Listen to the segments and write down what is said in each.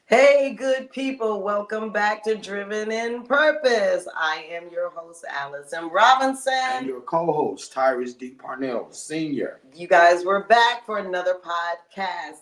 Hey, good people, welcome back to Driven in Purpose. I am your host, Allison Robinson. And your co-host, Tyrus D. Parnell, Sr. You guys, we're back for another podcast.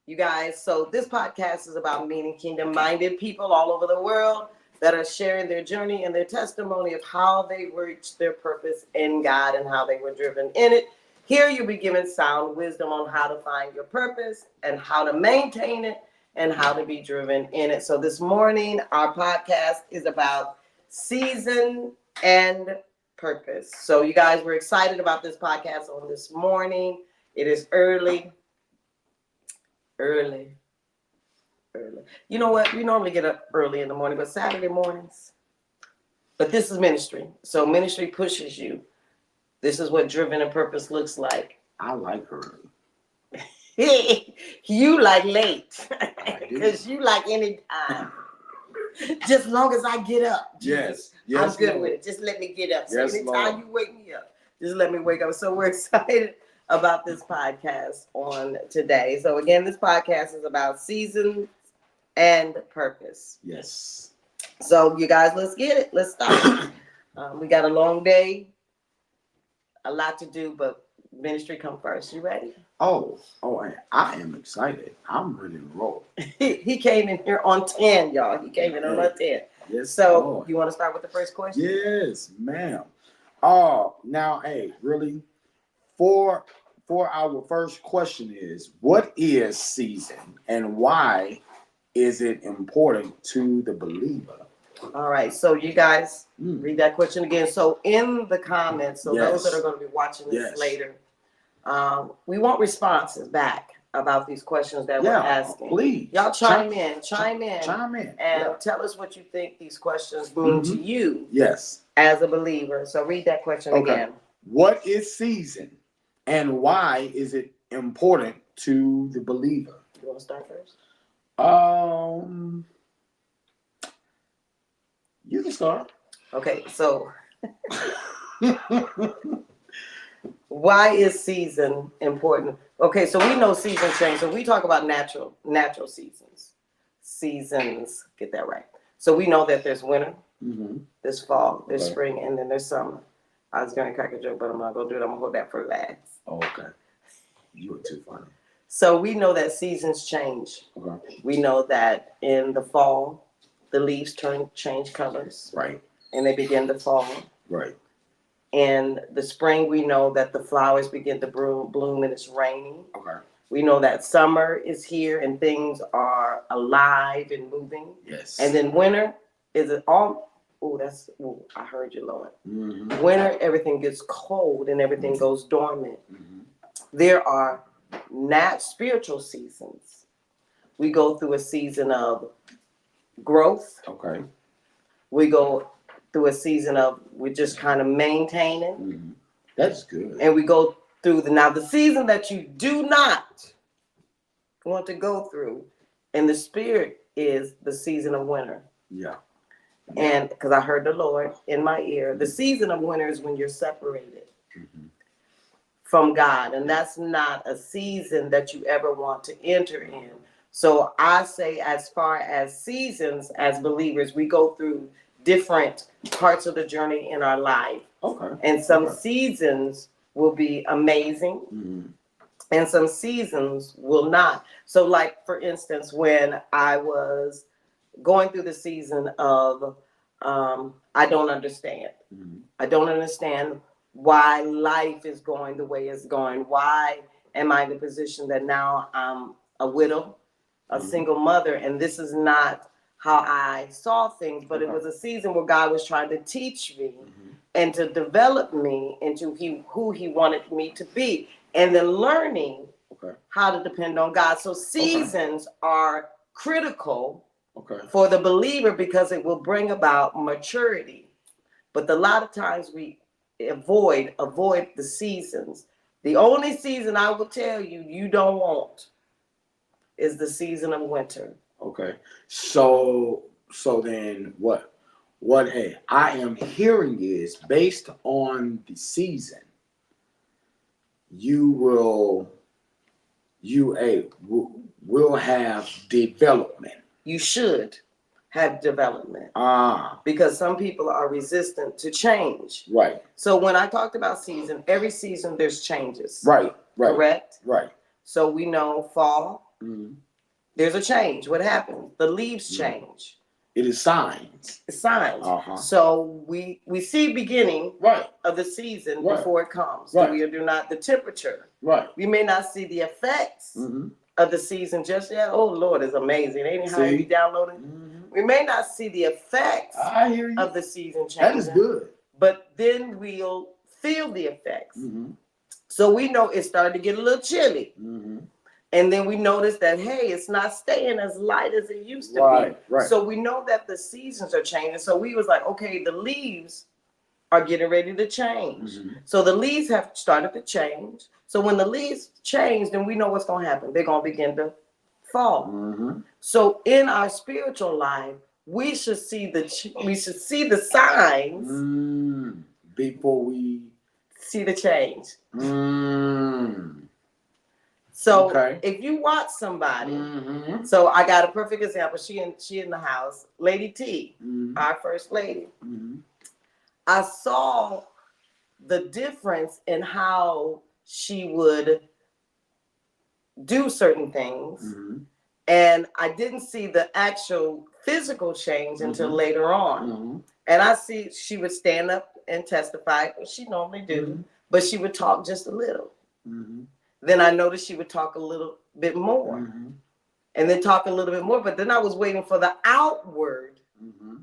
You guys, so this podcast is about meeting kingdom-minded people all over the world that are sharing their journey and their testimony of how they reached their purpose in God and how they were driven in it. Here you'll be given sound wisdom on how to find your purpose and how to maintain it and how to be driven in it. So this morning, our podcast is about season and purpose. So you guys, we're excited about this podcast on this morning. It is early. You know what? We normally get up early in the morning, but Saturday mornings. But this is ministry. So ministry pushes you. This is what driven in purpose looks like. I like her. You like late. Because you like any time. Just long as I get up. Yes. I'm good Lord. With it. Just let me get up. So anytime Lord. You wake me up, just let me wake up. So we're excited about this podcast on today. So again, this podcast is about seasons and purpose. Yes. So you guys, let's get it. Let's start. We got a long day, a lot to do, but ministry come first. You ready? Oh, I am excited. I'm ready to roll. He came in here on 10, y'all. He came in on 10. Yes. So Lord. you want to start with the first question? Yes, ma'am. Oh, now, hey, really, for our first question is, what is season and why is it important to the believer? All right, so you guys read that question again. So in the comments, so Yes. those that are going to be watching this later, we want responses back about these questions that we're asking. Please. Y'all chime in. And tell us what you think these questions mean to you. Yes. As a believer. So read that question again. What is season and why is it important to the believer? You want to start first? You can start. Okay, so why is season important? Okay, so we know season change. So we talk about natural seasons. Seasons, get that right. So we know that there's winter, there's fall, there's spring, and then there's summer. I was going to crack a joke, but I'm not going to do it. I'm going to hold that for last. Oh, okay. You were too funny. So we know that seasons change. Okay. We know that in the fall, the leaves change colors. Right. And they begin to fall. Right. In the spring, we know that the flowers begin to bloom and it's raining. Okay. We know that summer is here and things are alive and moving. Yes. And then winter is it all? I heard you, Lord. Mm-hmm. Winter, everything gets cold and everything goes dormant. Mm-hmm. There are spiritual seasons. We go through a season of growth. Okay. We go through a season of we're just kind of maintaining. Mm-hmm. That's good. And we go through the season that you do not want to go through in the spirit is the season of winter. Yeah. And because I heard the Lord in my ear, the season of winter is when you're separated from God. And that's not a season that you ever want to enter in. So I say, as far as seasons, as believers, we go through different parts of the journey in our life. Okay. And some seasons will be amazing. And some seasons will not. So like, for instance, when I was going through the season of, I don't understand. I don't understand why life is going the way it's going. Why am I in the position that now I'm a widow, a single mother, and this is not how I saw things, but it was a season where God was trying to teach me and to develop me into who he wanted me to be. And then learning how to depend on God. So seasons are critical for the believer because it will bring about maturity. But a lot of times we avoid the seasons. The only season I will tell you you don't want is the season of winter. Okay. So then what I am hearing is based on the season. you will have development. You should have development Ah, because some people are resistant to change. right, So when I talked about season, every season there's changes. right, right, Correct? right. So we know fall, Mhm. there's a change. What happens? The leaves Mhm. change. It is signs. Signs. Uh-huh. So we see beginning Right, of the season Right. before it comes. Right. We do not the temperature. right. We may not see the effects Mm-hmm. of the season just yet. Oh Lord, it's amazing. Ain't it how you See? downloaded? Mm-hmm. We may not see the effects I hear you. of the season That is changing, good. but then we'll feel the effects. Mm-hmm. So we know it started to get a little chilly. Mm-hmm. And then we notice that, hey, it's not staying as light as it used to Right, be. right. So we know that the seasons are changing. So we was like, okay, the leaves are getting ready to change. Mhm. So the leaves have started to change. So when the leaves change, then we know what's going to happen. They're going to begin to fall. Mm-hmm. So in our spiritual life, we should see the signs, Before we. see the change. So Okay. if you watch somebody, Mm-hmm. so I got a perfect example. She in the house, Lady T, Mm-hmm. our first lady. Mm-hmm. I saw the difference in how she would do certain things, Mm-hmm. and I didn't see the actual physical change until Mhm. later on. Mm-hmm. And I see she would stand up and testify, which she normally do, Mhm. but she would talk just a little. Mm-hmm. Then I noticed she would talk a little bit more, Mm-hmm. and then talk a little bit more. But then I was waiting for the outward Mm-hmm.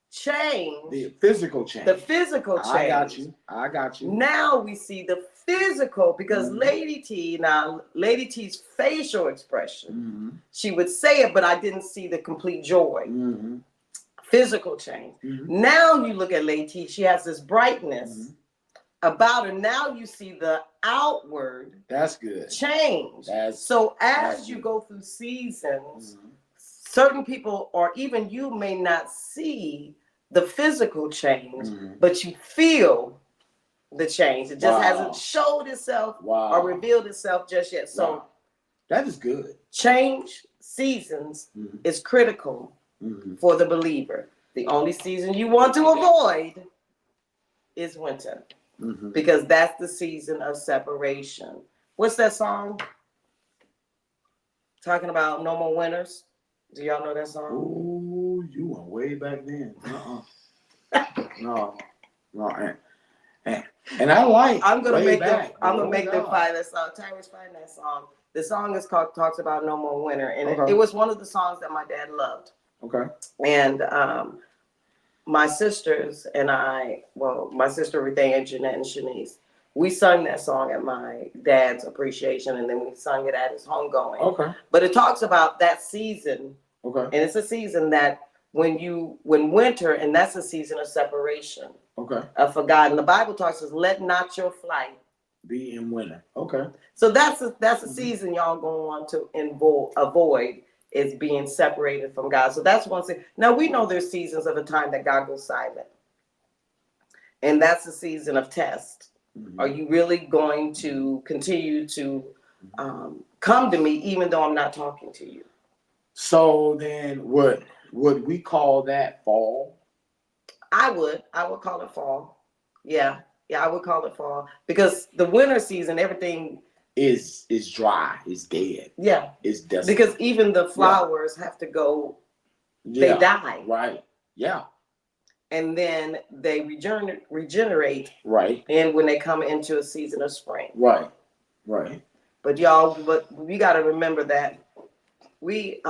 change, The physical change. the physical change. I got you. I got you. Now we see the physical because Mhm. Lady T's facial expression, Mm-hmm. she would say it, but I didn't see the complete joy. Mm-hmm. Physical change. Mm-hmm. Now you look at Lady T, she has this brightness Mhm. about her. Now you see the outward That's good. change. That's As you good. go through seasons, Mhm. certain people or even you may not see the physical change, Mhm. but you feel the change. It just Wow. hasn't showed itself Wow. or revealed itself just yet. So Wow. That is good. change seasons Mhm. is critical Mhm. for the believer. The only season you want to avoid is winter Mhm. because that's the season of separation. What's that song? Talking about no more winters. Do y'all know that song? Oh, you went way back then. No, and I like. I'm gonna way make back. them. I'm gonna Oh, make them God. find that song. Tyrus, find that song. The song is called "Talks About No More Winter," and Okay. it was one of the songs that my dad loved. Okay. And my sisters and I, well, my sister Ruthea, Jeanette, and Shanice, we sung that song at my dad's appreciation, and then we sung it at his homegoing. Okay. But it talks about that season, Okay. and it's a season that when winter, and that's a season of separation. Okay. For God, and the Bible talks says, "Let not your flight be in winter." Okay. So that's a season y'all gonna want to avoid is being separated from God. So that's one thing. Now we know there's seasons of the time that God goes silent, and that's the season of test. Mhm. Are you really going to continue to come to me even though I'm not talking to you? So then, would we call that fall? I would call it fall. Yeah, I would call it fall because the winter season, everything is dry, is dead. Yeah, it's desolate. Because even the flowers have to go. Yeah. They die. Right. Yeah. And then they regenerate. Right. And when they come into a season of spring. Right. Right. But we got to remember that we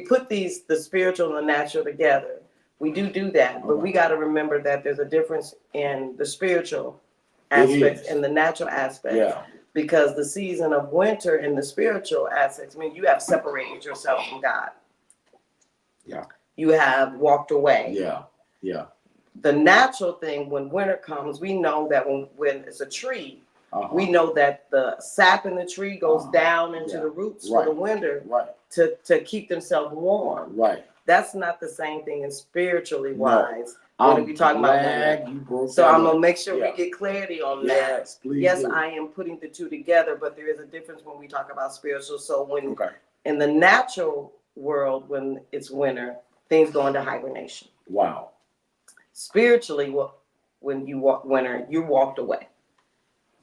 put the spiritual and the natural together. We do that, but we got to remember that there's a difference in the spiritual aspects and the natural aspects. Yeah. Because the season of winter and the spiritual aspects, I mean, you have separated yourself from God. Yeah. You have walked away. Yeah. Yeah. The natural thing, when winter comes, we know that when it's a tree, we know that the sap in the tree goes down into the roots for the winter to keep themselves warm. Right. That's not the same thing as spiritually wise. when we talking about winter. You broke So that I'm up. gonna make sure Yeah. we get clarity on that. Yes, please. Yes, do. I am putting the two together, but there is a difference when we talk about spiritual. So when Okay. in the natural world, when it's winter, things go into hibernation. Wow. Spiritually, when you walk winter, you walked away.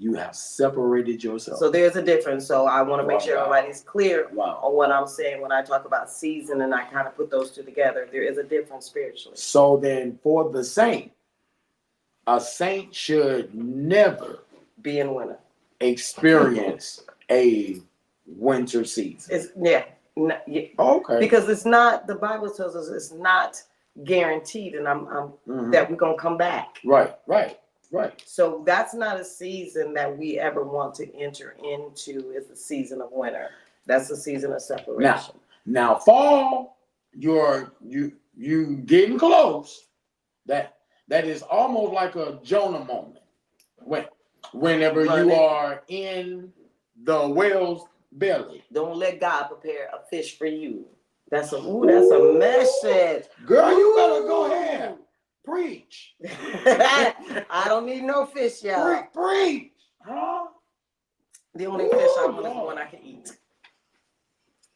You have separated yourself. So there's a difference. So I want to make sure Wow. everybody's clear Wow. on what I'm saying when I talk about season, and I kind of put those two together. There is a difference spiritually. So then, for the saint, a saint should never Be in winter. experience a winter season. It's yeah. Okay. Because it's not. The Bible tells us it's not guaranteed, and I'm that we're gonna come back. Right. Right. Right. So that's not a season that we ever want to enter into. Is the season of winter. That's the season of separation. Now fall, you getting close. That is almost like a Jonah moment. Whenever you are in the whale's belly. Don't let God prepare a fish for you. That's a message. Girl, you better go ahead. Preach. I don't need no fish, y'all. Preach. Huh? The only fish I want is the one I can eat.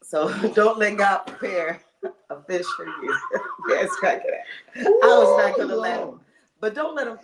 So don't let God prepare a fish for you. Yes, crack it out. I was not gonna let him. But don't let him.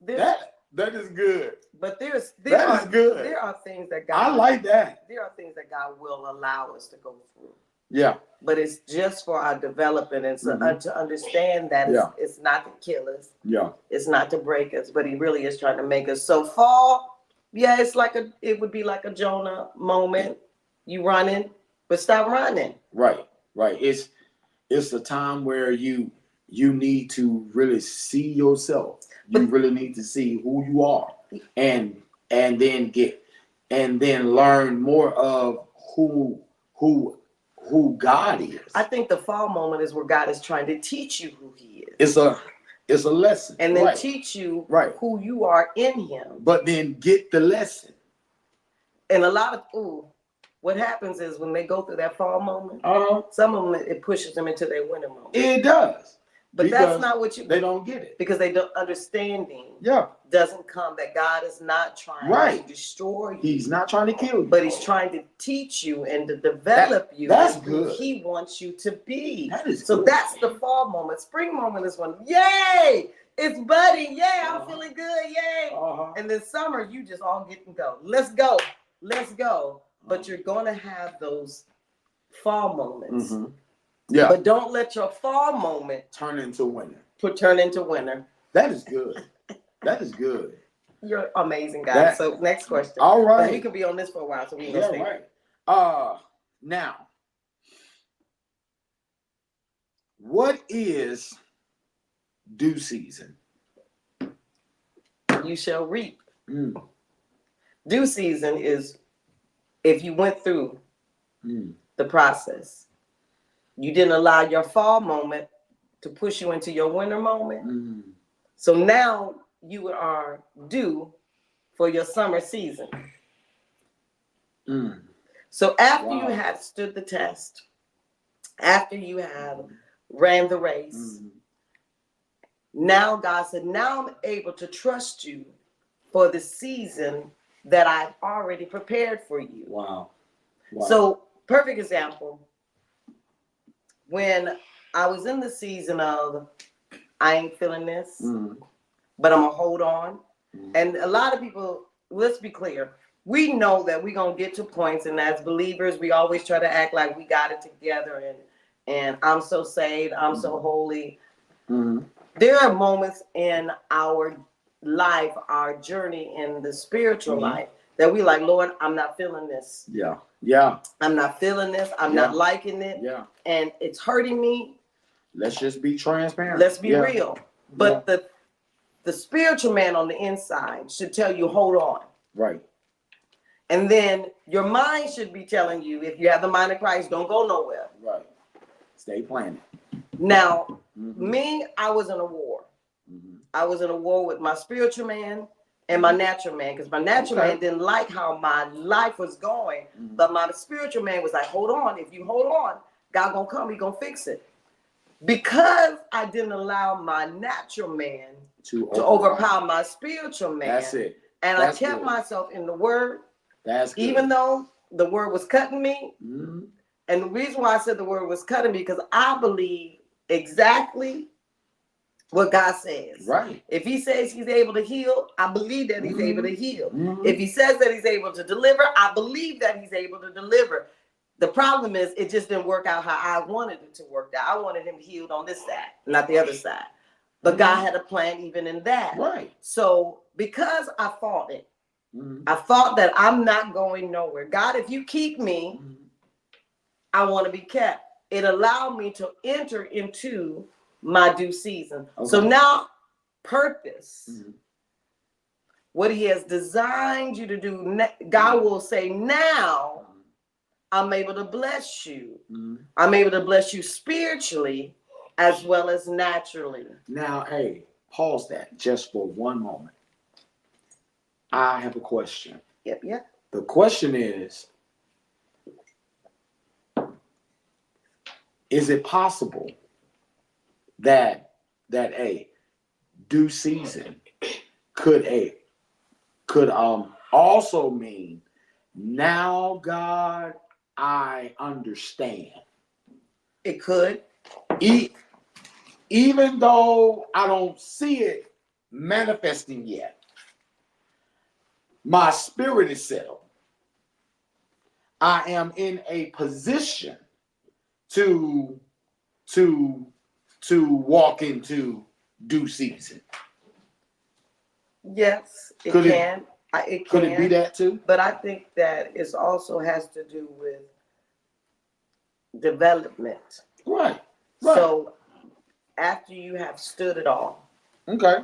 That is good. But there is good. There are things that God. I like that. There are things that God will allow us to go through. Yeah. But it's just for our development and to understand that it's not to kill us. Yeah. It's not to break us, but he really is trying to make us. So fall, it would be like a Jonah moment. You running, but stop running. Right. It's a time where you need to really see yourself. You really need to see who you are, and then learn more of who God is. I think the fall moment is where God is trying to teach you who he is. It's a lesson. And then teach you who you are in him. But then get the lesson. And a lot of what happens is when they go through that fall moment, some of them it pushes them into their winter moment. It does. But that's not what they don't get it. Because they don't understanding doesn't come that God is not trying to destroy you. He's not trying to kill you. But he's trying to teach you and to develop you. That's who good. He wants you to be. That is so good. That's the fall moment. Spring moment is when, yay! It's buddy, yay, I'm feeling good, yay. And then summer, you just all get and go. Let's go. But you're gonna have those fall moments. Yeah. But don't let your fall moment turn into winter. That is good. That is good. You're amazing, guys. So next question. All right. We could be on this for a while, so we can stay. Right. Now, what is due season? You shall reap. Due season is if you went through the process. You didn't allow your fall moment to push you into your winter moment. So now you are due for your summer season. So after you have stood the test, after you have ran the race, now God said, now I'm able to trust you for the season that I've already prepared for you. Wow. So perfect example. When I was in the season of, I ain't feeling this, but I'm going to hold on. And a lot of people, let's be clear, we know that we're going to get to points, and as believers, we always try to act like we got it together, and I'm so saved, I'm so holy. There are moments in our life, our journey in the spiritual life, that we like, Lord, I'm not feeling this. Yeah. I'm not feeling this. I'm not liking it. Yeah. And it's hurting me. Let's just be transparent. Let's be real. But the spiritual man on the inside should tell you, hold on. Right. And then your mind should be telling you, if you have the mind of Christ, don't go nowhere. Right. Stay planted. Now, me, I was in a war. I was in a war with my spiritual man and my natural man, because my natural man didn't like how my life was going, but my spiritual man was like, hold on. If you hold on, God gonna come, he gonna fix it. because I didn't allow my natural man To to overpower my spiritual man. That's it. And That's I kept good. myself in the word, That's good. even though the word was cutting me. Mhm. And the reason why I said the word was cutting me, because I believe exactly what God says. Right. If he says he's able to heal, I believe that he's Mhm. able to heal. Mhm. If he says that he's able to deliver, I believe that he's able to deliver. The problem is it just didn't work out how I wanted it to work out. I wanted him healed on this side, not the other side. But God had a plan even in that. Right. So because I fought it, Mhm. I thought that I'm not going nowhere. God, if you keep me, Mhm. I want to be kept. It allowed me to enter into my due season. Okay. So now, purpose, Mhm. what he has designed you to do, God will say, now I'm able to bless you. Mhm. I'm able to bless you spiritually as well as naturally. Now, hey, pause that just for one moment. I have a question. Yep. The question is it possible that a due season could also mean, now God, I understand? It could. Even though I don't see it manifesting yet, my spirit is settled. I am in a position to walk into due season. Yes, it Could can. It can. Could it be that too? But I think that it also has to do with development. Right. So after you have stood it all, Okay.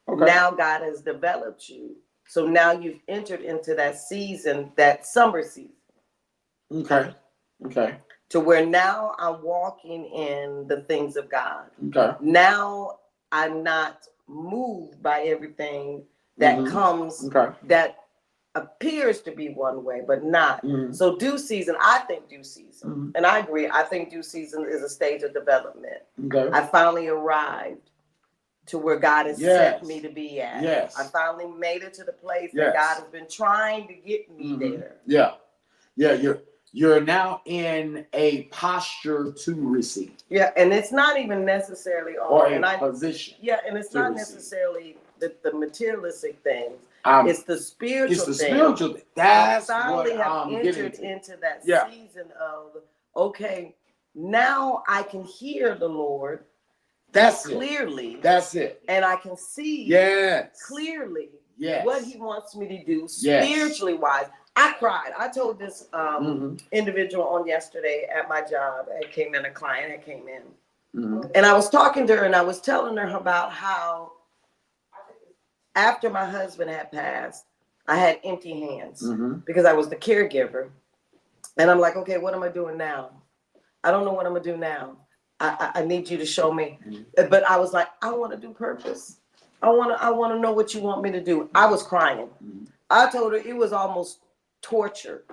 now God has developed you. So now you've entered into that season, that summer season. Okay. To where now I'm walking in the things of God. Okay. Now I'm not moved by everything that comes that appears to be one way, but not. So due season, I think due season, and I agree, I think due season is a stage of development. Okay. I finally arrived to where God has set me to be at. Yes. I finally made it to the place that God has been trying to get me there. Yeah, you're now in a posture to receive. Yeah, and it's not even necessarily or a position. Yeah, and it's not receive. Necessarily the materialistic things. It's the spiritual It's the thing. spiritual thing. That's I finally what have I'm entered getting into that season of, okay, now I can hear the Lord clearly. That's it. And I can see clearly what he wants me to do spiritually wise. I cried. I told this individual on yesterday at my job. A client that came in. And I was talking to her and I was telling her about how after my husband had passed, I had empty hands because I was the caregiver. And I'm like, okay, what am I doing now? I don't know what I'm gonna do now. I need you to show me. But I was like, I want to do purpose. I want to know what you want me to do. I was crying. I told her it was almost torture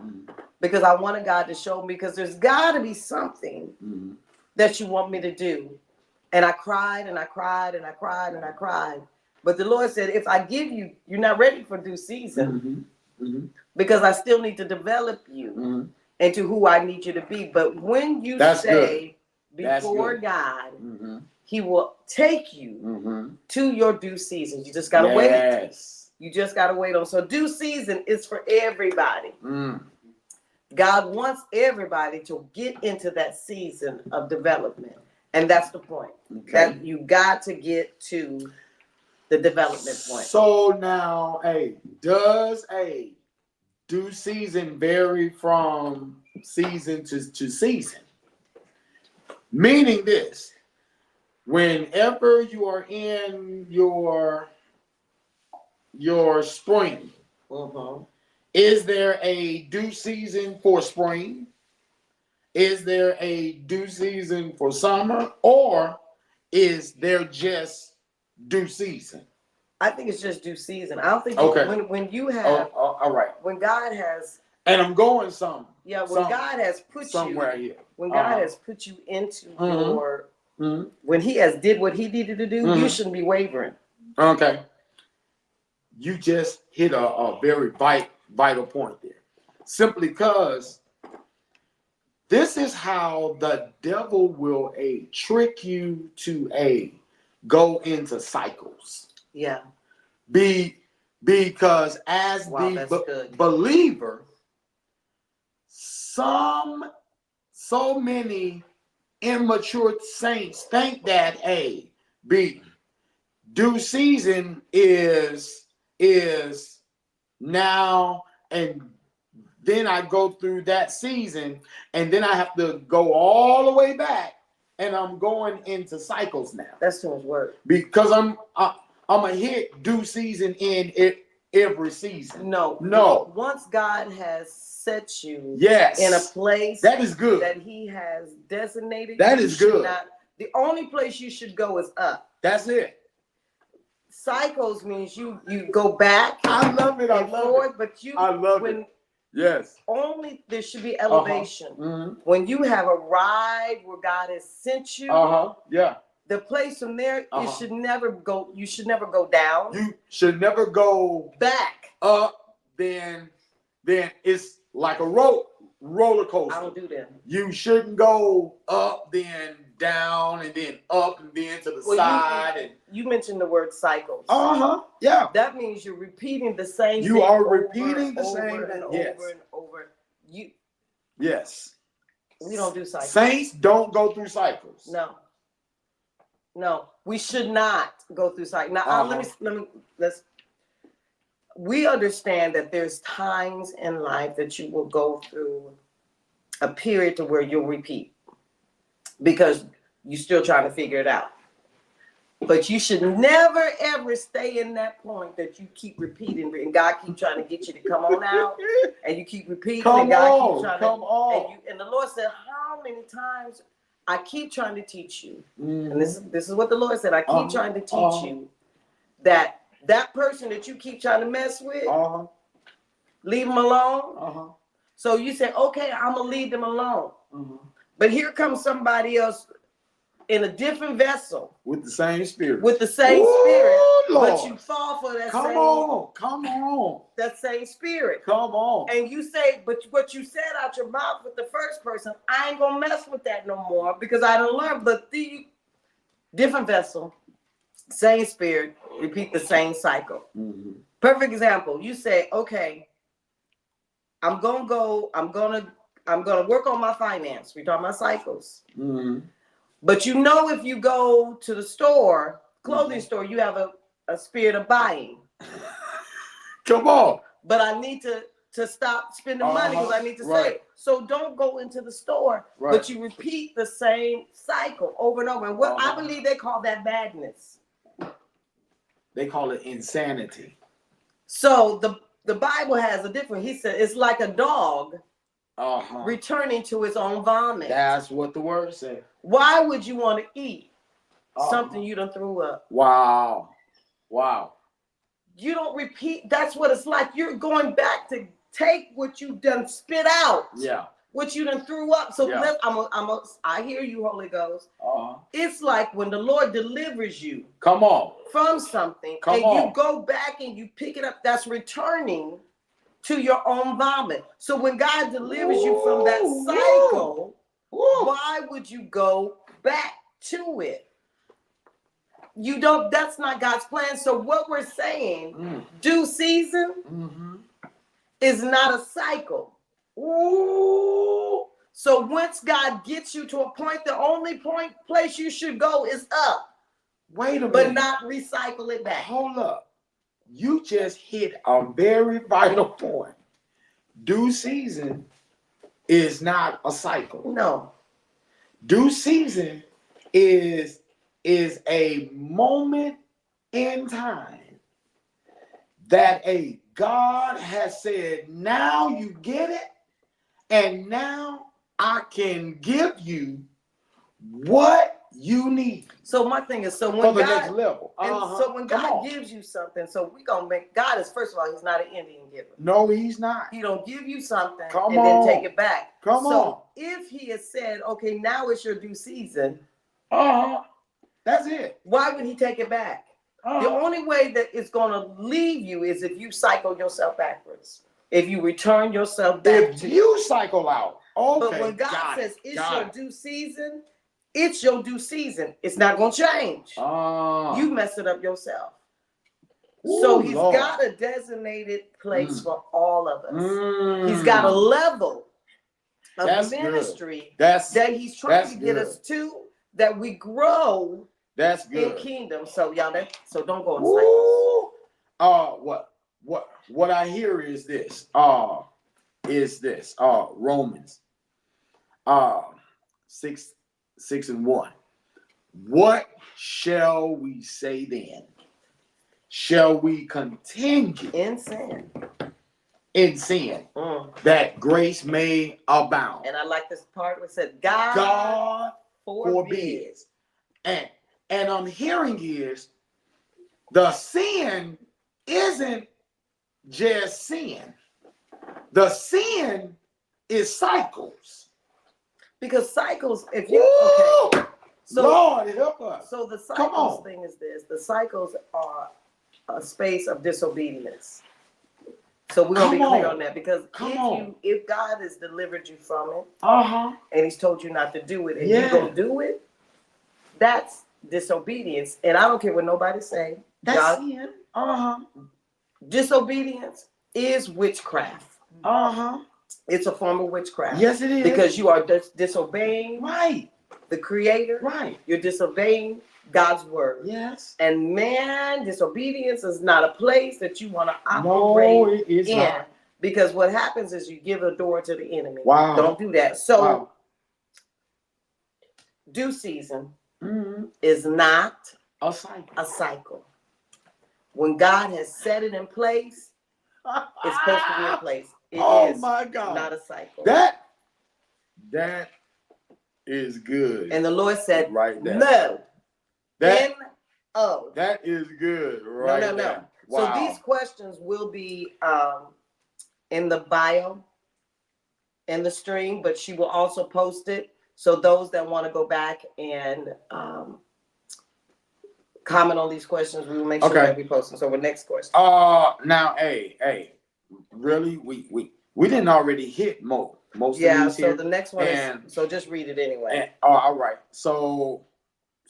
because I wanted God to show me, because there's got to be something that you want me to do. And I cried and I cried and I cried and I cried. But the Lord said, if I give you, you're not ready for due season because I still need to develop you into who I need you to be. But when you stay before God, he will take you to your due season. You just got to wait. You just got to wait on. So due season is for everybody. God wants everybody to get into that season of development. And that's the point. That you got to get to the development point. So now, does a due season vary from season to season? Meaning this, whenever you are in your spring, is there a due season for spring? Is there a due season for summer? Or is there just due season? I think it's just due season. I don't think when you have all right. When God has, and I'm going some. Yeah, when God has put somewhere you here. When God has put you into your Mhm. when he has did what he needed to do, you Mhm. shouldn't be wavering. Okay. You just hit a very vital point there. Simply because this is how the devil will trick you to go into cycles. Yeah. Because as Wow, that's good. believer, so many immature saints think that due season is now, and then I go through that season, and then I have to go all the way back, and I'm going into cycles now. That's too much work. Because I'm gonna hit due season in it every season. No. Once God has set you Yes. in a place That is good. that he has designated, That you is should good. not, the only place you should go is up. That's it. Cycles means you go back. I love it. I and love forth, it. but you I love when it. Yes. only there should be elevation. Mhm. When you have a ride where God has sent you, Yeah. the place from there, Uh-huh. you should never go down. You should never go back. up. Then it's like a roller coaster. I don't do that. You shouldn't go up, then down, and then up, and then to the side. You mentioned the word cycles. Yeah. That means you're repeating the same thing. You are over, repeating the same over thing. and Yes. over and over. Yes. We don't do cycles. Saints don't go through cycles. No, we should not go through cycles. Now, we understand that there's times in life that you will go through a period to where you'll repeat because you're still trying to figure it out. But you should never ever stay in that point that you keep repeating, and God keep trying to get you to come on out, and you keep repeating, and God keeps trying to. And the Lord said, "How many times I keep trying to teach you?" Mm-hmm. And this is what the Lord said: "I keep trying to teach you that person that you keep trying to mess with, leave them alone." So you say, "Okay, I'm gonna leave them alone," but here comes somebody else in a different vessel with the same spirit. Lord. But you fall for that Come on. that same spirit. Come on. And you say, but what you said out your mouth with the first person, I ain't gonna mess with that no more because I don't learn. But the different vessel, same spirit, repeat the same cycle. Perfect example. You say, okay, I'm gonna work on my finance. We're talking about cycles. But if you go to the store, clothing store, you have a spirit of buying. Come on. But I need to stop spending money because I need to save. So don't go into the store, but you repeat the same cycle over and over. And what I believe they call that madness. They call it insanity. So the Bible has a different. He said it's like a dog returning to his own vomit. That's what the word said. Why would you want to eat something you done threw up? Wow. You don't repeat. That's what it's like. You're going back to take what you done spit out. Yeah. What you done threw up. So I hear you, Holy Ghost. It's like when the Lord delivers you. Come on. From something. You go back and you pick it up. That's returning to your own vomit. So when God delivers you from that cycle, why would you go back to it? You don't, that's not God's plan. So what we're saying, due season is not a cycle. So once God gets you to a point, the only place you should go is up. Wait a minute. But not recycle it back. Hold up. You just hit a very vital point. Due season is not a cycle. No. Due season is a moment in time that God has said, now you get it, and now I can give you what you need. So my thing is, when for the God, next level. So when God gives you something, so we gonna make God is, first of all, he's not an Indian giver. No, he's not. He don't give you something then take it back. So if he has said, okay, now it's your due season, That's it. Why would he take it back? The Uh-huh. only way that it's going to leave you is if you cycle yourself backwards. If you return yourself back If to you cycle out, okay. But when God got says it, it's got your it. due season, it's your due season. It's not going to change. You mess it up yourself. So he's Lord. got a designated place for all of us. Mm. He's got a level of That's ministry that he's trying to get good. us to, that we grow That's in good. kingdom. So y'all, so don't go in cycles. What I hear is this. Romans 6:1. What shall we say then? Shall we continue In sin. in sin, that grace may abound? And I like this part where it said, God forbids. And I'm hearing is the sin isn't just sin. The sin is cycles. Because cycles, if you okay. So, Lord, help us. So the cycles thing is this: the cycles are a space of disobedience. So we're gonna be clear on that, because if God has delivered you from it, and He's told you not to do it, and you gonna do it, that's disobedience. And I don't care what nobody say. That's sin. Disobedience is witchcraft. It's a form of witchcraft. Yes, it is. Because you are disobeying the Creator. You're disobeying God's word. Yes. And man, disobedience is not a place that you want to operate in. Not. Because what happens is you give a door to the enemy. Wow. Don't do that. So, due season is not a cycle. When God has set it in place, it's supposed to be in place. It is my God. Not a cycle. That is good. And the Lord said, right there. No. That is good. Right. No. Wow. So these questions will be in the bio, in the stream, but she will also post it. So those that want to go back and comment on these questions, we will make sure that we post them. So the next question. Now, really, we didn't already hit most of these here. So the next one is, so just read it anyway. All right. So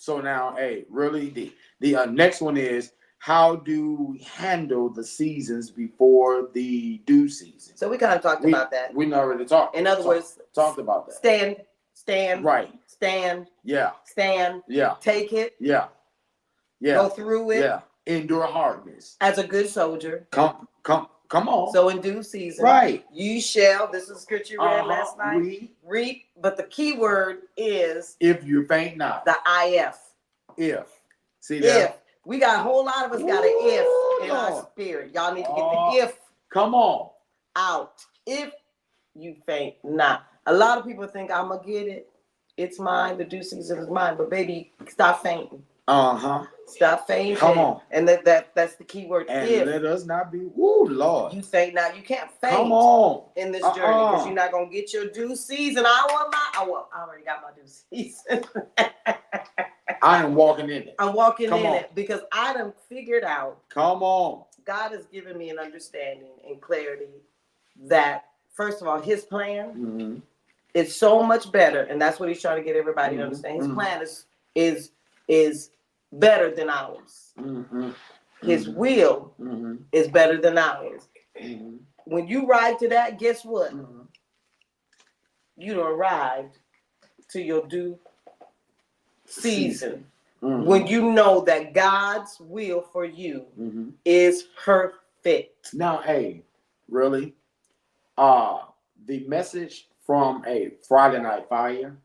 now, really, the next one is, how do we handle the seasons before the due season? So we kind of talked about that. We already talked. In other words, talked about that. Stand. Right. Stand. Yeah. Stand. Yeah. Take it. Yeah. Yeah. Go through it. Yeah. Endure hardness. As a good soldier. Come on. So in due season. Right. You shall. This is scripture read last night. Reap. But the key word is. If you faint not. The if. If. See that? If. We got a whole lot of us got an if in our spirit. Y'all need to get the if. Come on. Out. If you faint not. A lot of people think I'm gonna get it. It's mine. The due season is mine. But baby, stop fainting. Stop fainting. Come on. And that's the key word. And if. let us not be. Woo, Lord. You faint now. You can't faint. Come on. In this journey, because you're not gonna get your due season. I already got my due season. I am walking in it. I'm walking in it because I done figured out. Come on. God has given me an understanding and clarity that, first of all, His plan is so much better, and that's what He's trying to get everybody to understand. His plan is better than ours. His will is better than ours. When you ride to that, guess what? You arrived to your due season. When you know that God's will for you is perfect. Now, really, the message from a Friday Night Fire,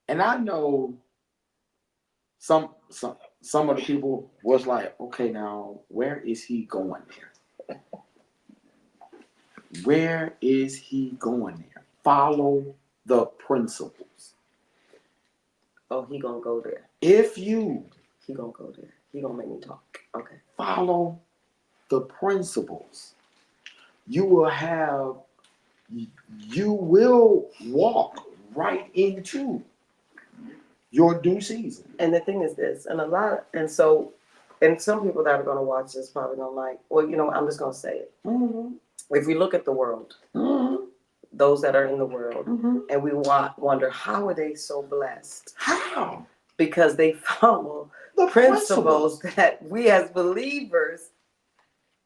and I know some of the people was like, okay, now where is he going there? Where is he going there? Follow the principles. Oh, he gonna go there. He gonna go there. He gonna make me talk. Okay. Follow the principles. You will walk right into your due season. And the thing is this, and some people that are going to watch this probably don't like, well, I'm just going to say it. Mm-hmm. If we look at the world, Mm-hmm. those that are in the world, Mm-hmm. and we wonder, how are they so blessed? How? Because they follow The principles that we as believers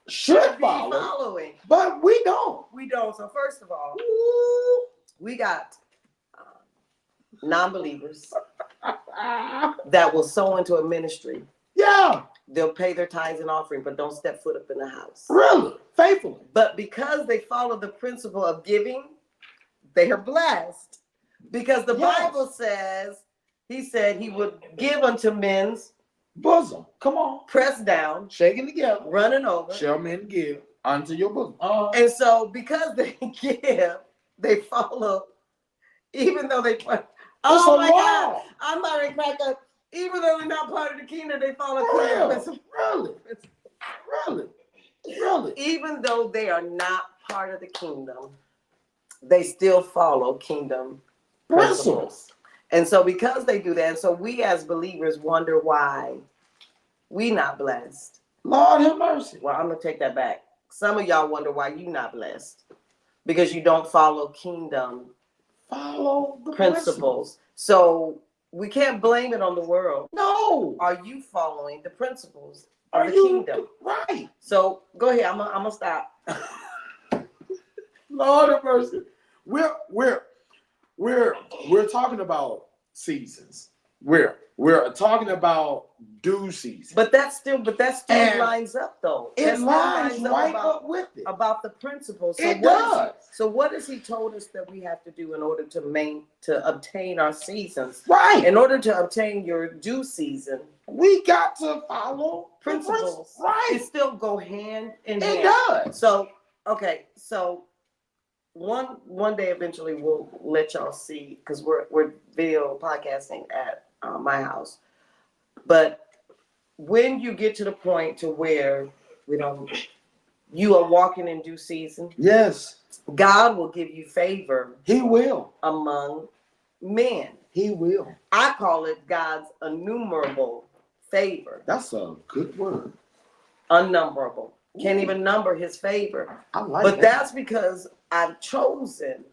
should be follow, following. but we don't. We don't. So first of all, Ooh. we got non-believers that will sow into a ministry. Yeah, They'll pay their tithes and offering, but don't step foot up in the house. really, faithfully. But because they follow the principle of giving, they are blessed. Because the Bible says, he said he would give unto men's bosom. Come on. pressed down, Shaking together. running over. Shall men give unto your bosom. And so because they give, they follow, even though they oh my God, I'm already cracked up. Even though they're not part of the kingdom, they follow kingdom. Really. Even though they are not part of the kingdom, they still follow kingdom principles. And so because they do that, and so we as believers wonder why we not blessed. Lord have mercy. Well, I'm gonna take that back. Some of y'all wonder why you not blessed. Because you don't follow kingdom principles. So we can't blame it on the world. No. Are you following the principles of the kingdom? Right. So go ahead. I'm gonna stop. Lord have mercy. We're talking about seasons. We're talking about due season. But that still lines up though. It lines right up with it. About the principles. So it does. So what has he told us that we have to do in order to obtain our seasons? Right. In order to obtain your due season, we got to follow principles. Right. It still go hand in hand. It does. So okay, so one day eventually we'll let y'all see, because we're video podcasting at my house. But when you get to the point to where you are walking in due season, yes, God will give you favor. He will. Among men. He will. I call it God's innumerable favor. That's a good word. Unnumberable. Can't even number his favor. I like but that. That's because I've chosen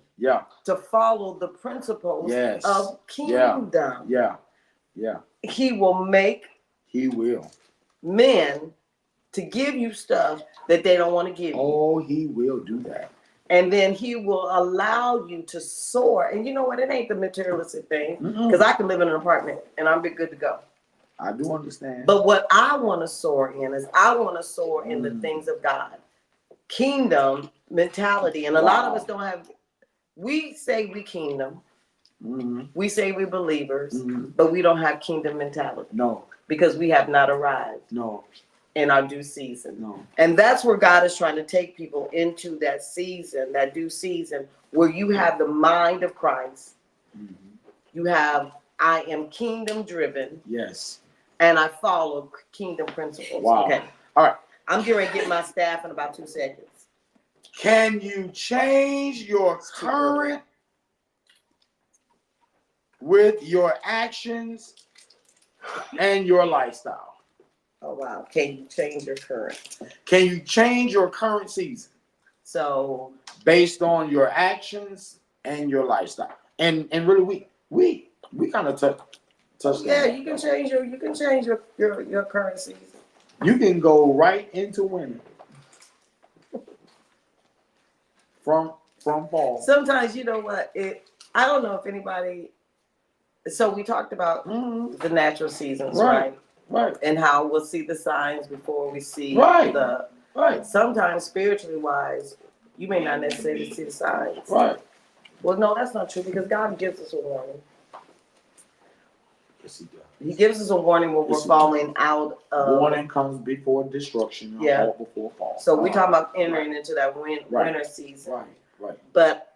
to follow the principles of kingdom. Yeah. He will men to give you stuff that they don't want to give you. Oh, he will do that. And then he will allow you to soar. And you know what? It ain't the materialistic thing. Because I can live in an apartment and I'm good to go. I do understand. But what I want to soar in is I want to soar in the things of God. Kingdom mentality. And a lot of us don't have, we say we kingdom. We say we believers, but we don't have kingdom mentality. No. Because we have not arrived. No. In our due season. No. And that's where God is trying to take people into that season, that due season, where you have the mind of Christ. You have, I am kingdom driven. Yes. And I follow kingdom principles. Wow. Okay. All right. I'm getting ready to get my staff in about 2 seconds. Can you change your current with your actions and your lifestyle? Oh, wow. Can you change your current? Can you change your current season? So based on your actions and your lifestyle. And really we kind of touch yeah, you can change your current season. You can go right into winter. From fall. Sometimes you know what? I don't know if anybody, so we talked about the natural seasons, right? Right. And how we'll see the signs before we see the Sometimes spiritually wise, you may not necessarily see the signs. Right. Well, no, that's not true, because God gives us a warning. Yes, He does. He gives us a warning when we're falling out of. Warning comes before destruction. Or before fall. So we're talking about entering into that winter season. Right. But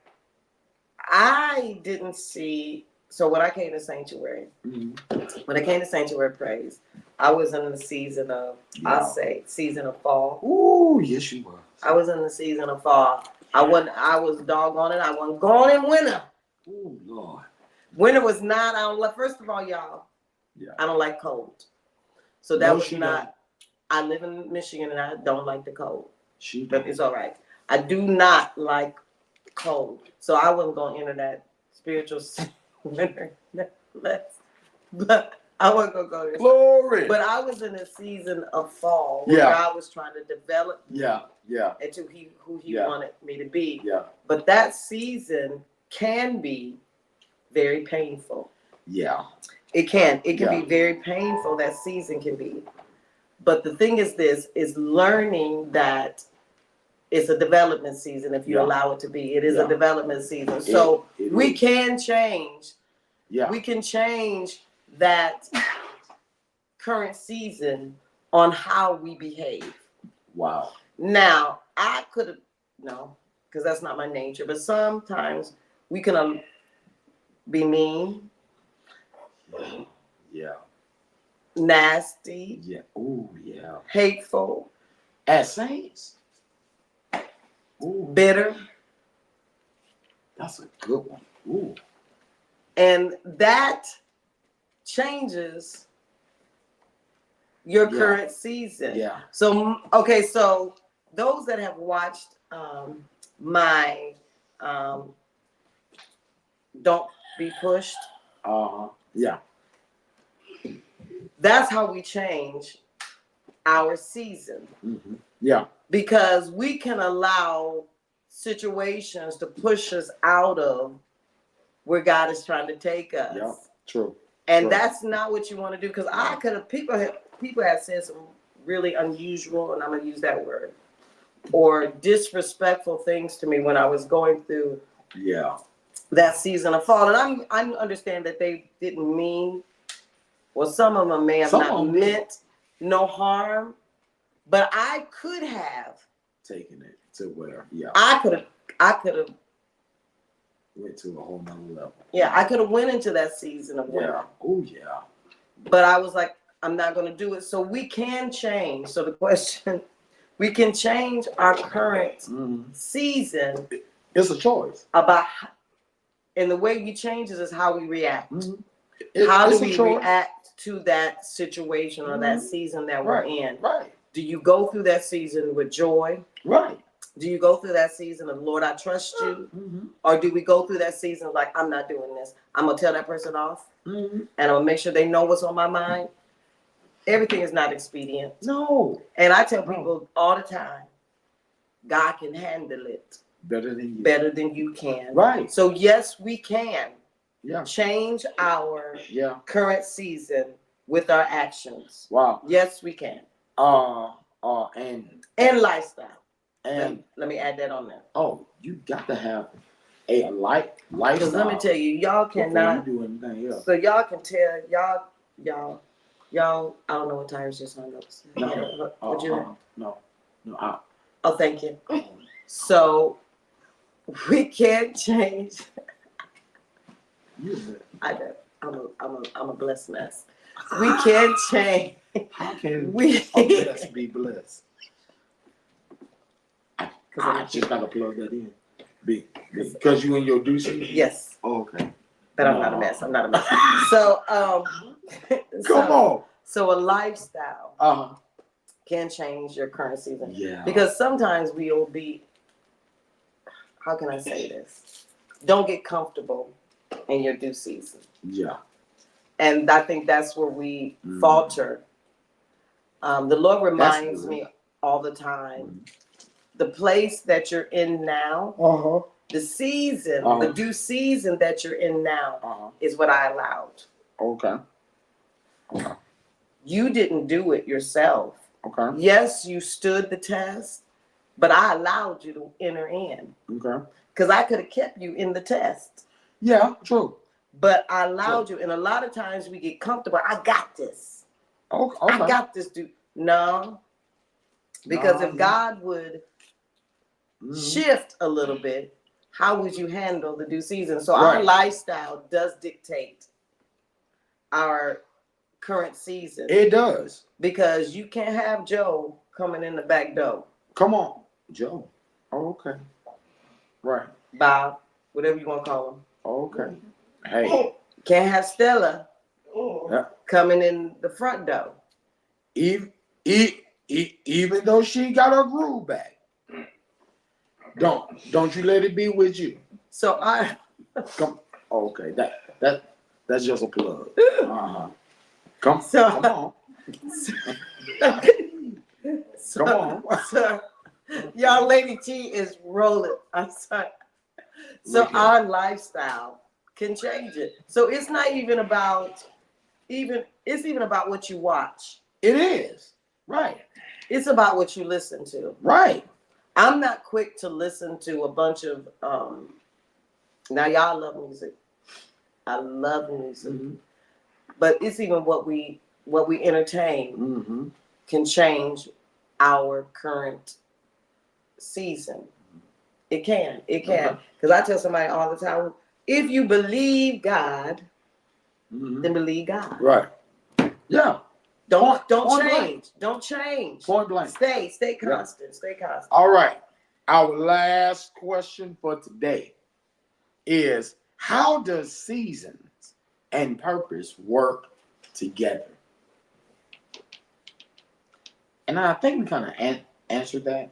I didn't see. So when I came to Sanctuary, when I came to Sanctuary Praise, I was in the season of, I'll say, season of fall. Ooh, yes, you were. I was in the season of fall. I was doggone it. I wasn't going in winter. Ooh, Lord. Winter was not. I don't like. First of all, y'all, Yeah. I don't like cold. So that No, was she not. I live in Michigan and I don't like the cold, She but it's all right. I do not like cold, so I wasn't gonna enter that spiritual winter. But I wasn't gonna go there. Glory. But I was in a season of fall where Yeah. God was trying to develop me Yeah. into who He Yeah. wanted me to be. Yeah. But that season can be very painful. Yeah. It can. It can Yeah. be very painful. That season can be. But the thing is this, is learning that it's a development season if you Yeah. allow it to be. It is Yeah. a development season. So It we is. can change. Yeah. We can change that current season on how we behave. Wow. Now, I could have, no, because that's not my nature, but sometimes we can be mean, Yeah. nasty, Yeah. Oh, yeah. hateful, As saints. Ooh, bitter. that's a good one. Ooh. And that changes your Yeah. current season. Yeah. So, okay, so those that have watched my Don't Be Pushed, Yeah. that's how we change our season. Mm-hmm. Yeah. Because we can allow situations to push us out of where God is trying to take us. Yeah. True. And True. that's not what you want to do. Because I could have people have said some really unusual, and I'm gonna use that word, or disrespectful things to me when I was going through Yeah. that season of fall. And I understand that they didn't mean, well, some of them may have Some not of them did. meant no harm, but I could have. Taking it to where, yeah, I could have. went to a whole nother level. Yeah, I could have went into that season of winter. Yeah. Oh, yeah. But I was like, I'm not going to do it. So we can change. So the question, we can change our current season. It's a choice. And the way we change is how we react. Mm-hmm. How do we react to that situation or that Mm-hmm. season that we're in? Right. Do you go through that season with joy? Right. Do you go through that season of, Lord, I trust you? Mm-hmm. Or do we go through that season like, I'm not doing this. I'm going to tell that person off. Mm-hmm. And I'm going to make sure they know what's on my mind. Everything is not expedient. No. And I tell people all the time, God can handle it Better than you can. Right. So yes, we can Yeah. change our Yeah. current season with our actions. Wow. Yes, we can. And lifestyle. And let me add that on there. Oh, you got to have a lifestyle. Because let me tell you, y'all cannot do anything else. So y'all can tell y'all. I don't know what time it's just on those. No. Would you? No. Oh, thank you. So we can't change. I'm a blessed mess. We can't change. How can we a mess be blessed? I just gotta plug that in. Because you in your due season? Yes. Oh, okay. But I'm not a mess. So come on. So a lifestyle can change your current season. Yeah. Because sometimes we will be, how can I say this? Don't get comfortable in your due season. Yeah. And I think that's where we falter. The Lord reminds me all the time, the place that you're in now, the season, the due season that you're in now is what I allowed. Okay. You didn't do it yourself. Okay. Yes, you stood the test, but I allowed you to enter in. Okay. Because I could have kept you in the test. Yeah, true. But I allowed you, and a lot of times we get comfortable. I got this. Okay. I got this, dude. No. Because if God would shift a little bit, how would you handle the due season? So our lifestyle does dictate our current season. It does. Because you can't have Joe coming in the back door. Come on, Joe. Oh, okay. Right. Bob, whatever you want to call him. Okay. Hey, Can't have Stella Yeah. coming in the front door. Even, even though she got her groove back, don't you let it be with you. So I Come, okay, that's just a plug. Come So- come on, so, come on. so y'all Lady T is rolling. I'm sorry. So Look at our lifestyle can change it. So it's not even about it's even about what you watch. It is right, It's about what you listen to. right. I'm not quick to listen to a bunch of now y'all love music. I love music. Mm-hmm. But it's even what we entertain Mm-hmm. can change our current season. It can. It can. Okay. Because I tell somebody all the time, if you believe God, Mm-hmm. then believe God. Right. Yeah. Don't Point change. blank. Don't change. Point blank. Stay constant. Stay constant. All right. Our last question for today is, how does seasons and purpose work together? And I think we kind of answered that.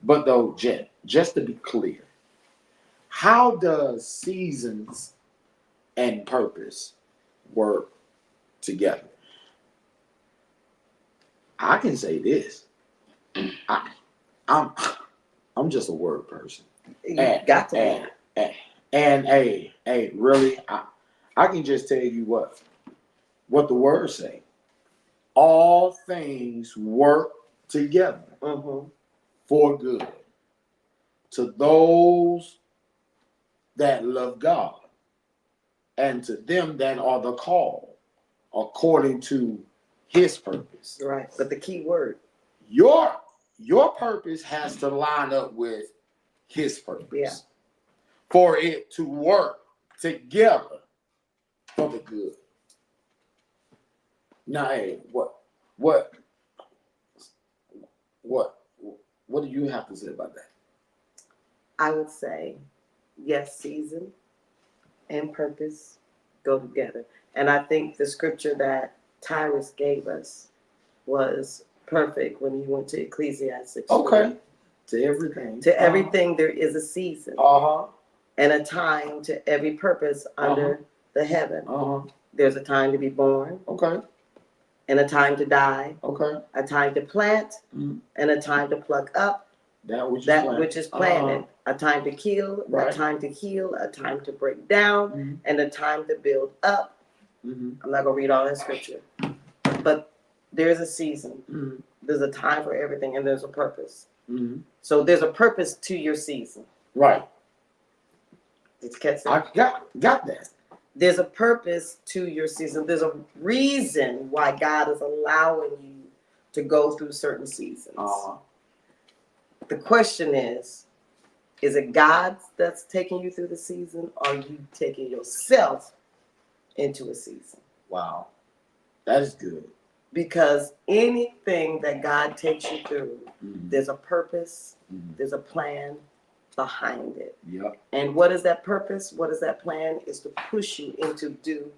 But though, just to be clear, how does seasons and purpose work together? I can say this. I'm just a word person. You got to be. And hey, really, I can just tell you what the words say. All things work together Mm-hmm. for good to those that love God and to them that are the called according to his purpose. Right. But the key word. Your purpose has to line up with his purpose. Yeah. For it to work together for the good. Now, hey, what do you have to say about that? I would say, yes, season and purpose go together. And I think the scripture that Tyrus gave us was perfect when he went to Ecclesiastes. Okay. To everything. To everything there is a season Uh-huh. and a time to every purpose under the heaven. Uh-huh. There's a time to be born Okay. and a time to die, Okay. a time to plant Mhm. and a time to pluck up That which is planted, a time to kill, Right. a time to heal, a time to break down, Mhm. and a time to build up. Mm-hmm. I'm not going to read all that scripture. But there's a season. Mm-hmm. There's a time for everything, and there's a purpose. Mm-hmm. So there's a purpose to your season. Right. Did you catch that? I got that. There's a purpose to your season. There's a reason why God is allowing you to go through certain seasons. Uh-huh. The question is it God that's taking you through the season, or are you taking yourself into a season? Wow. That is good. Because anything that God takes you through, Mm-hmm. there's a purpose, Mm-hmm. there's a plan behind it. Yep. And what is that purpose? What is that plan? Is to push you into due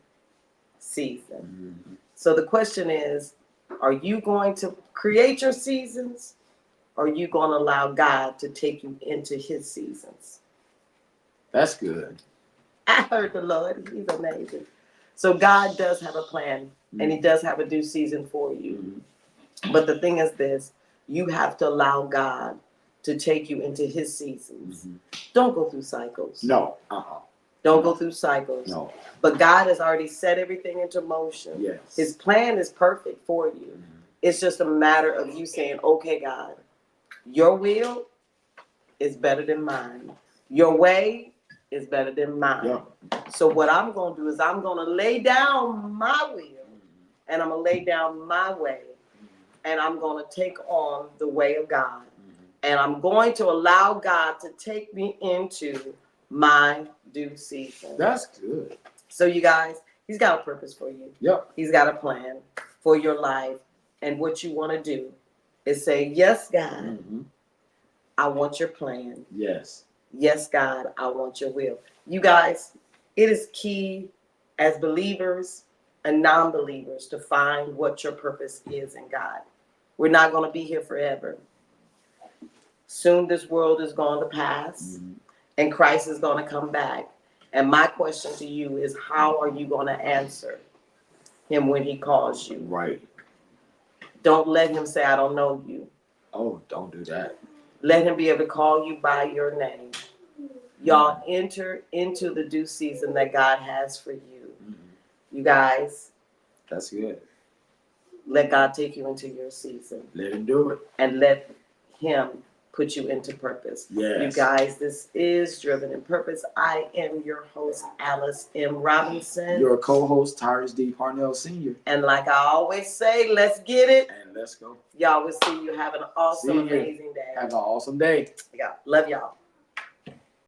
season. Mm-hmm. So the question is, are you going to create your seasons, or are you going to allow God to take you into his seasons? That's good. I heard the Lord. He's amazing. So God does have a plan, and he does have a due season for you. Mm-hmm. But the thing is this, you have to allow God to take you into his seasons. Mm-hmm. Don't go through cycles. No. Don't go through cycles. No. But God has already set everything into motion. Yes. His plan is perfect for you. Mm-hmm. It's just a matter of you saying, okay, God, your will is better than mine. Your way is better than mine. Yep. So what I'm going to do is I'm going to lay down my will, and I'm going to lay down my way, and I'm going to take on the way of God. And I'm going to allow God to take me into my due season. That's good. So you guys, he's got a purpose for you. Yep. He's got a plan for your life. And what you want to do is say, yes, God, Mm-hmm. I want your plan. Yes. Yes, God, I want your will. You guys, it is key as believers and non-believers to find what your purpose is in God. We're not going to be here forever. Soon this world is going to pass, and Christ is going to come back. And my question to you is, how are you going to answer him when he calls you? Right. Don't let him say, I don't know you. Oh, don't do that. Let him be able to call you by your name. Y'all enter into the due season that God has for you. You guys, That's good. let God take you into your season. Let him do it. And let him put you into purpose. Yes. You guys, this is Driven in Purpose. I am your host, Alice M. Robinson. Your co-host, Tyrus D. Parnell Sr. And like I always say, let's get it. And let's go. Y'all, we'll see you. Have an awesome, amazing day. Have an awesome day. Yeah, love y'all.